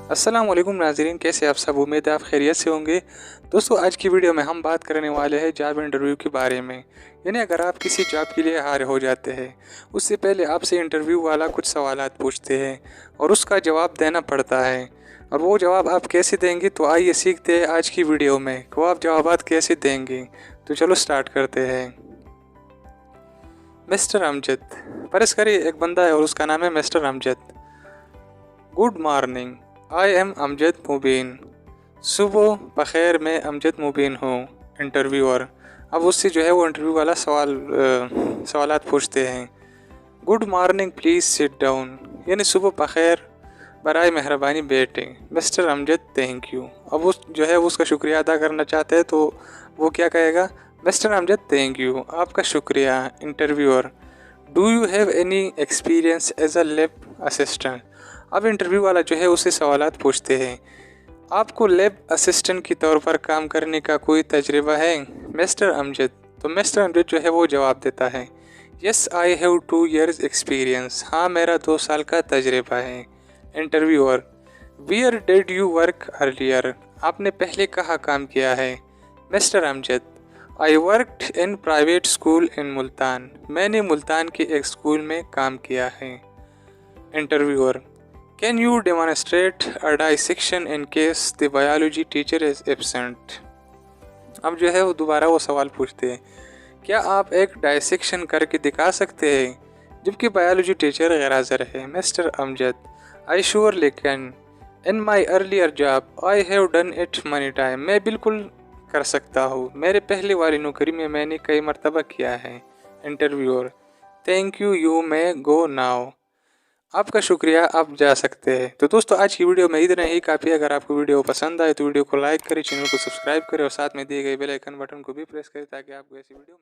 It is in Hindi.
अस्सलाम वालेकुम नाज़रीन, कैसे आप सब। उम्मीद है आप खैरियत से होंगे। दोस्तों, आज की वीडियो में हम बात करने वाले हैं जॉब इंटरव्यू के बारे में। यानी अगर आप किसी जॉब के लिए हायर हो जाते हैं, उससे पहले आपसे इंटरव्यू वाला कुछ सवालात पूछते हैं और उसका जवाब देना पड़ता है। और वो जवाब आप कैसे देंगे, तो आइए सीखते हैं आज की वीडियो में कि वो आप जवाब कैसे देंगे। तो चलो स्टार्ट करते हैं। मिस्टर अमजद, फर्ज करिए एक बंदा है और उसका नाम है mister Amjad. Good morning, I am Amjad Mubeen. सुबह बखैर, मैं अमजद मुबीन हूँ। इंटरव्यूअर अब उससे जो है वो इंटरव्यू वाला सवालात पूछते हैं। Good morning, please sit down, यानी सुबह बखैर, बराए मेहरबानी बैठें। Mister Amjad, thank you. अब वो जो है वो उसका शुक्रिया अदा करना चाहते हैं, तो वो क्या कहेगा? मिस्टर अमजद, थैंक यू, आपका शुक्रिया। Interviewer, do you have any experience as a lab assistant. अब इंटरव्यू वाला जो है उससे सवालात पूछते हैं, आपको लैब असिस्टेंट के तौर पर काम करने का कोई तजर्बा है? मिस्टर अमजद, तो मिस्टर अमजद जो है वो जवाब देता है, yes I have 2 years experience, हाँ मेरा 2 साल का तजर्बा है। Interviewer, where did you work earlier, आपने पहले कहाँ काम किया है? Mister Amjad, I worked in private school in Multan, मैंने मुल्तान के एक स्कूल में काम किया है। Interviewer, can you demonstrate a dissection in case the biology teacher is absent. अब जो है वो दोबारा वो सवाल पूछते हैं, क्या आप एक डाइसेक्शन करके दिखा सकते हैं जबकि बायोलॉजी टीचर गैर हाज़िर है? Mister Amjad, I surely can, in my earlier job I have done it money time, मैं बिल्कुल कर सकता हूँ, मेरे पहले वाली नौकरी में मैंने कई मरतबा किया है। Interviewer, thank you, you may go now, आपका शुक्रिया, आप जा सकते हैं। तो दोस्तों, आज की वीडियो में इतना ही काफ़ी। अगर आपको वीडियो पसंद आए तो वीडियो को लाइक करें, चैनल को सब्सक्राइब करें और साथ में दिए गए बेल आइकन बटन को भी प्रेस करें ताकि आपको ऐसी वीडियो